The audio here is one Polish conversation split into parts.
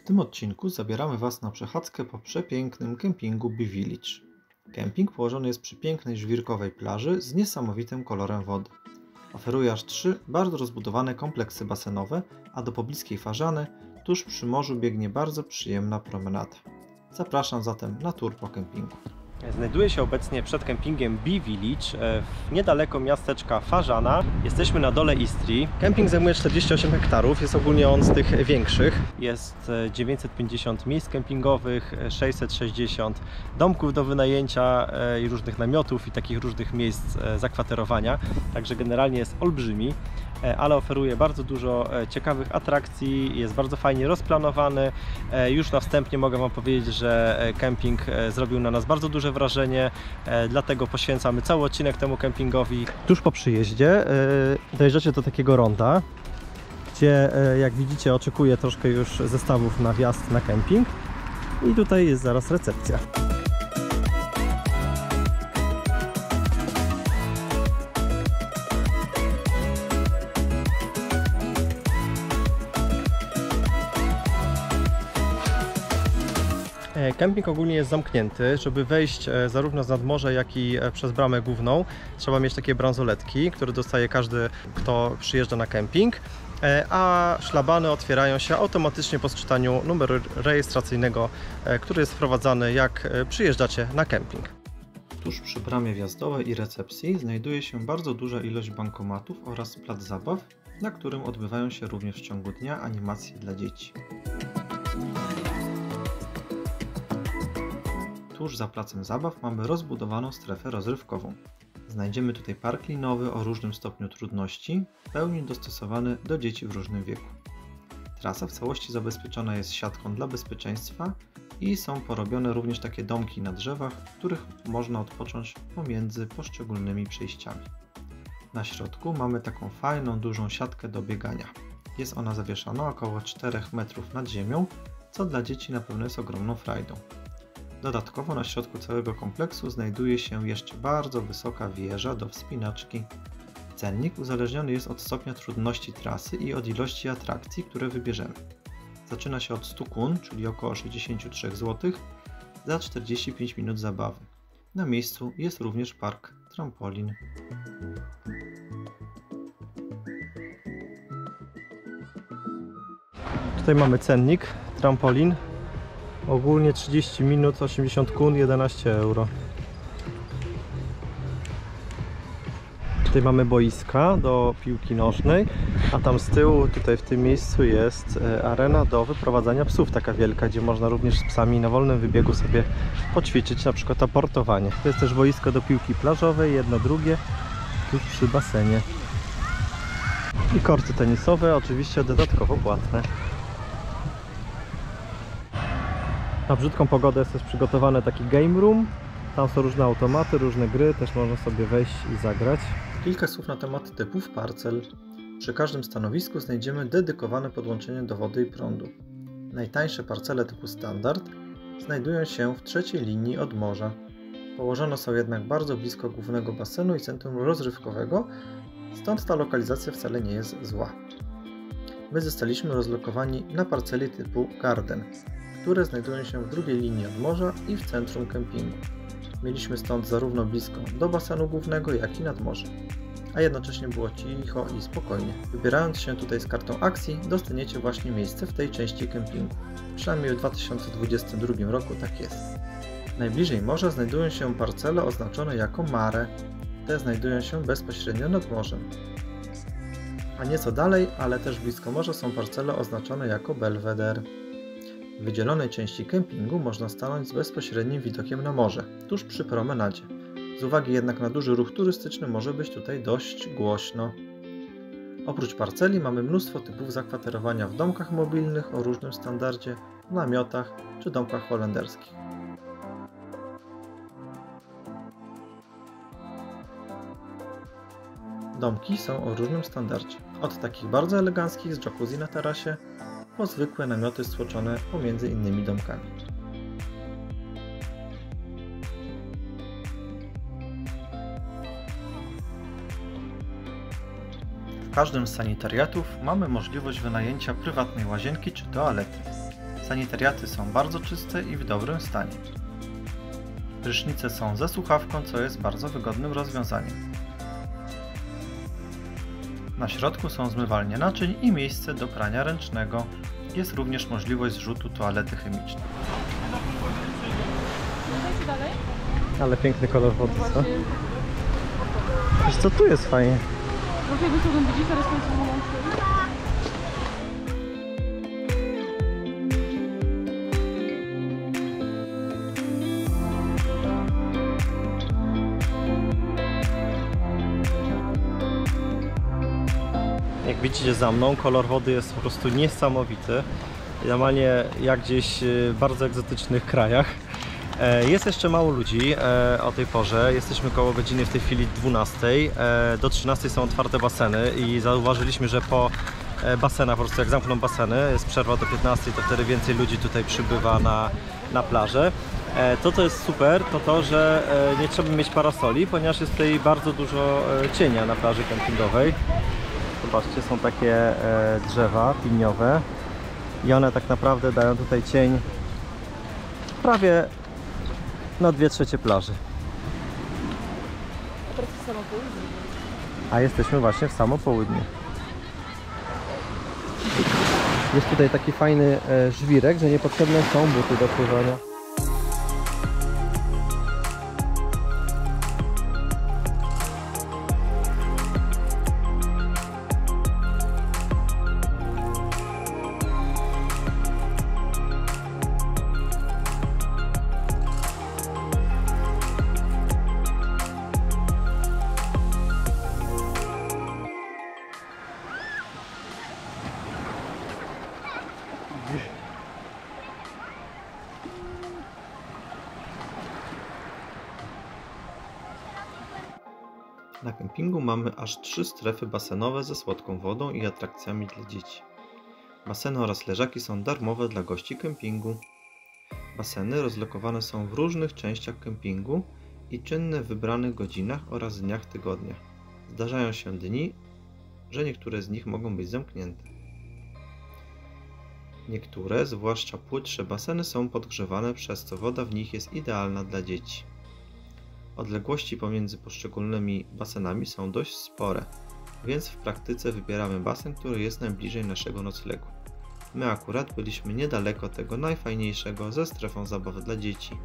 tym odcinku zabieramy Was na przechadzkę po przepięknym kempingu Bee Village. Kemping położony jest przy pięknej żwirkowej plaży z niesamowitym kolorem wody. Oferuje aż 3 bardzo rozbudowane kompleksy basenowe, a do pobliskiej Farzany tuż przy morzu biegnie bardzo przyjemna promenada. Zapraszam zatem na tour po kempingu. Znajduję się obecnie przed kempingiem Bee Village niedaleko miasteczka Farzana. Jesteśmy na dole Istrii. Kemping zajmuje 48 hektarów, jest ogólnie on z tych większych. Jest 950 miejsc kempingowych, 660 domków do wynajęcia i różnych namiotów i takich różnych miejsc zakwaterowania. Także generalnie jest olbrzymi, ale oferuje bardzo dużo ciekawych atrakcji, jest bardzo fajnie rozplanowany. Już na wstępie mogę Wam powiedzieć, że kemping zrobił na nas bardzo duże wrażenie, dlatego poświęcamy cały odcinek temu kempingowi. Tuż po przyjeździe dojeżdżacie do takiego ronda, gdzie jak widzicie oczekuje troszkę już zestawów na wjazd na kemping i tutaj jest zaraz recepcja. Kemping ogólnie jest zamknięty. Żeby wejść zarówno z nadmorza, jak i przez bramę główną, trzeba mieć takie bransoletki, które dostaje każdy, kto przyjeżdża na kemping, a szlabany otwierają się automatycznie po sczytaniu numeru rejestracyjnego, który jest wprowadzany, jak przyjeżdżacie na kemping. Tuż przy bramie wjazdowej i recepcji znajduje się bardzo duża ilość bankomatów oraz plac zabaw, na którym odbywają się również w ciągu dnia animacje dla dzieci. Tuż za placem zabaw mamy rozbudowaną strefę rozrywkową. Znajdziemy tutaj park linowy o różnym stopniu trudności, w pełni dostosowany do dzieci w różnym wieku. Trasa w całości zabezpieczona jest siatką dla bezpieczeństwa i są porobione również takie domki na drzewach, w których można odpocząć pomiędzy poszczególnymi przejściami. Na środku mamy taką fajną, dużą siatkę do biegania. Jest ona zawieszona około 4 metrów nad ziemią, co dla dzieci na pewno jest ogromną frajdą. Dodatkowo na środku całego kompleksu znajduje się jeszcze bardzo wysoka wieża do wspinaczki. Cennik uzależniony jest od stopnia trudności trasy i od ilości atrakcji, które wybierzemy. Zaczyna się od 100 kun, czyli około 63 zł, za 45 minut zabawy. Na miejscu jest również park trampolin. Tutaj mamy cennik, trampolin. Ogólnie 30 minut, 80 kun, 11 euro. Tutaj mamy boiska do piłki nożnej, a tam z tyłu, tutaj w tym miejscu jest arena do wyprowadzania psów, taka wielka, gdzie można również z psami na wolnym wybiegu sobie poćwiczyć, na przykład aportowanie. To jest też boisko do piłki plażowej, jedno, drugie, tuż przy basenie. I korty tenisowe, oczywiście dodatkowo płatne. Na brzydką pogodę jest też przygotowany taki game room. Tam są różne automaty, różne gry, też można sobie wejść i zagrać. Kilka słów na temat typów parcel. Przy każdym stanowisku znajdziemy dedykowane podłączenie do wody i prądu. Najtańsze parcele typu standard znajdują się w trzeciej linii od morza. Położone są jednak bardzo blisko głównego basenu i centrum rozrywkowego, stąd ta lokalizacja wcale nie jest zła. My zostaliśmy rozlokowani na parceli typu garden, które znajdują się w drugiej linii od morza i w centrum kempingu. Mieliśmy stąd zarówno blisko do basenu głównego, jak i nad morze. A jednocześnie było cicho i spokojnie. Wybierając się tutaj z kartą akcji, dostaniecie właśnie miejsce w tej części kempingu. Przynajmniej w 2022 roku tak jest. Najbliżej morza znajdują się parcele oznaczone jako mare. Te znajdują się bezpośrednio nad morzem. A nieco dalej, ale też blisko morza są parcele oznaczone jako belweder. W wydzielonej części kempingu można stanąć z bezpośrednim widokiem na morze, tuż przy promenadzie. Z uwagi jednak na duży ruch turystyczny może być tutaj dość głośno. Oprócz parceli mamy mnóstwo typów zakwaterowania w domkach mobilnych o różnym standardzie, w namiotach czy domkach holenderskich. Domki są o różnym standardzie, od takich bardzo eleganckich z jacuzzi na tarasie, po zwykłe namioty stłoczone pomiędzy innymi domkami. W każdym z sanitariatów mamy możliwość wynajęcia prywatnej łazienki czy toalety. Sanitariaty są bardzo czyste i w dobrym stanie. Prysznice są ze słuchawką, co jest bardzo wygodnym rozwiązaniem. Na środku są zmywalnie naczyń i miejsce do prania ręcznego. Jest również możliwość zrzutu toalety chemicznej. Ale piękny kolor wody, co? Wiesz co, tu jest fajnie. Jak widzicie za mną, kolor wody jest po prostu niesamowity. Normalnie jak gdzieś w bardzo egzotycznych krajach. Jest jeszcze mało ludzi o tej porze. Jesteśmy koło godziny w tej chwili 12. Do 13 są otwarte baseny i zauważyliśmy, że po basenach, po prostu jak zamkną baseny, jest przerwa do 15, to wtedy więcej ludzi tutaj przybywa na plażę. To, co jest super, to, że nie trzeba mieć parasoli, ponieważ jest tutaj bardzo dużo cienia na plaży kempingowej. Zobaczcie, są takie drzewa piniowe i one tak naprawdę dają tutaj cień prawie na 2/3 plaży. A jesteśmy właśnie w samo południe. Jest tutaj taki fajny żwirek, że niepotrzebne są buty do pływania. Na kempingu mamy aż 3 strefy basenowe ze słodką wodą i atrakcjami dla dzieci. Baseny oraz leżaki są darmowe dla gości kempingu. Baseny rozlokowane są w różnych częściach kempingu i czynne w wybranych godzinach oraz dniach tygodnia. Zdarzają się dni, że niektóre z nich mogą być zamknięte. Niektóre, zwłaszcza płytsze baseny, są podgrzewane, przez co woda w nich jest idealna dla dzieci. Odległości pomiędzy poszczególnymi basenami są dość spore, więc w praktyce wybieramy basen, który jest najbliżej naszego noclegu. My akurat byliśmy niedaleko tego najfajniejszego ze strefą zabawy dla dzieci.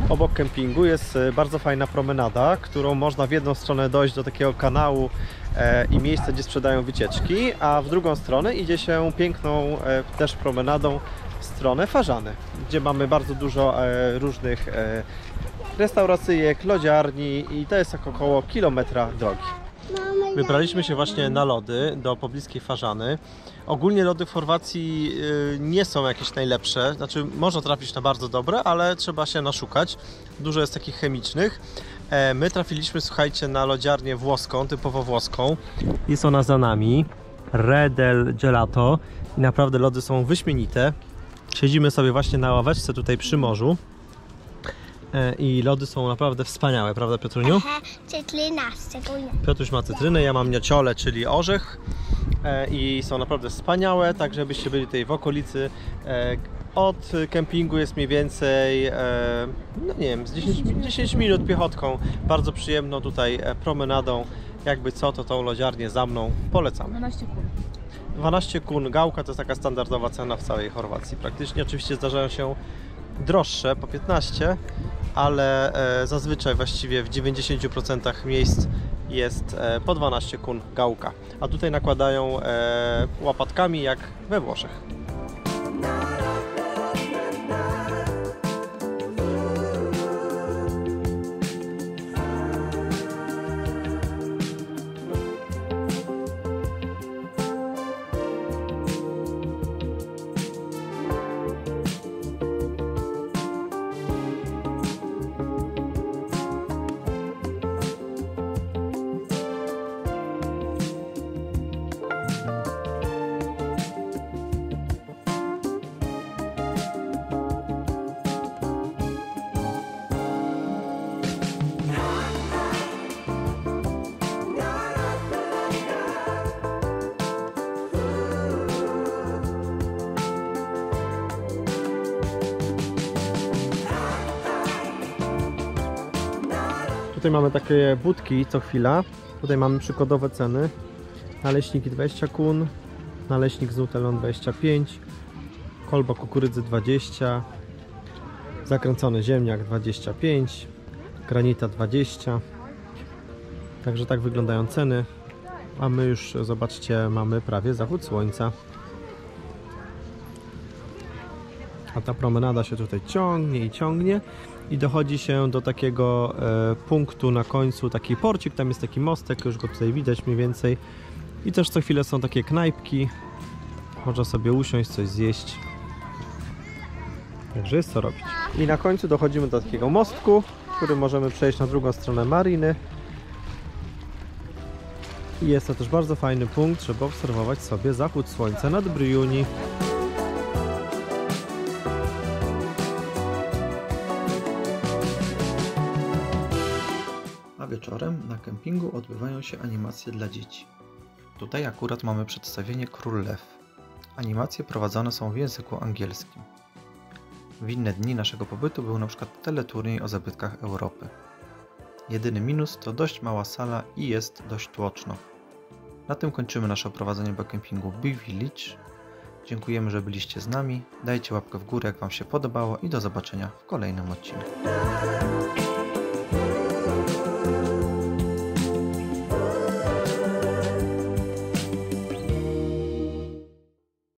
Obok kempingu jest bardzo fajna promenada, którą można w jedną stronę dojść do takiego kanału i miejsca, gdzie sprzedają wycieczki, a w drugą stronę idzie się piękną też promenadą w stronę Fażany, gdzie mamy bardzo dużo różnych restauracyjek, lodziarni i to jest tak około kilometra drogi. Wybraliśmy się właśnie na lody do pobliskiej Fażany. Ogólnie lody w Chorwacji nie są jakieś najlepsze, znaczy można trafić na bardzo dobre, ale trzeba się naszukać. Dużo jest takich chemicznych. My trafiliśmy, słuchajcie, na lodziarnię włoską, typowo włoską. Jest ona za nami, Redel Gelato i naprawdę lody są wyśmienite. Siedzimy sobie właśnie na ławeczce tutaj przy morzu. I lody są naprawdę wspaniałe, prawda Piotruniu? Cytryna szczególnie. Piotruś ma cytrynę, ja mam niociole, czyli orzech i są naprawdę wspaniałe, tak żebyście byli tutaj w okolicy. Od kempingu jest mniej więcej, no nie wiem, z 10 minut piechotką, bardzo przyjemną tutaj promenadą. Jakby co, to tą lodziarnię za mną polecamy. 12,5. 12 kun gałka to jest taka standardowa cena w całej Chorwacji. Praktycznie oczywiście zdarzają się droższe po 15, ale zazwyczaj właściwie w 90% miejsc jest po 12 kun gałka. A tutaj nakładają łapatkami jak we Włoszech. Tutaj mamy takie budki co chwila. Tutaj mamy przykładowe ceny. Naleśniki 20 kun, naleśnik z nutellą 25, kolba kukurydzy 20, zakręcony ziemniak 25, granita 20. Także tak wyglądają ceny. A my już, zobaczcie, mamy prawie zachód słońca. A ta promenada się tutaj ciągnie i ciągnie i dochodzi się do takiego punktu na końcu, taki porcik, tam jest taki mostek, już go tutaj widać mniej więcej. I też co chwilę są takie knajpki, można sobie usiąść, coś zjeść. Także jest co robić. I na końcu dochodzimy do takiego mostku, który możemy przejść na drugą stronę mariny. I jest to też bardzo fajny punkt, żeby obserwować sobie zachód słońca nad Bryjuni. A wieczorem na kempingu odbywają się animacje dla dzieci. Tutaj akurat mamy przedstawienie Król Lew. Animacje prowadzone są w języku angielskim. W inne dni naszego pobytu był na przykład teleturniej o zabytkach Europy. Jedyny minus to dość mała sala i jest dość tłoczno. Na tym kończymy nasze oprowadzenie po kempingu Bee Village. Dziękujemy, że byliście z nami. Dajcie łapkę w górę, jak Wam się podobało i do zobaczenia w kolejnym odcinku.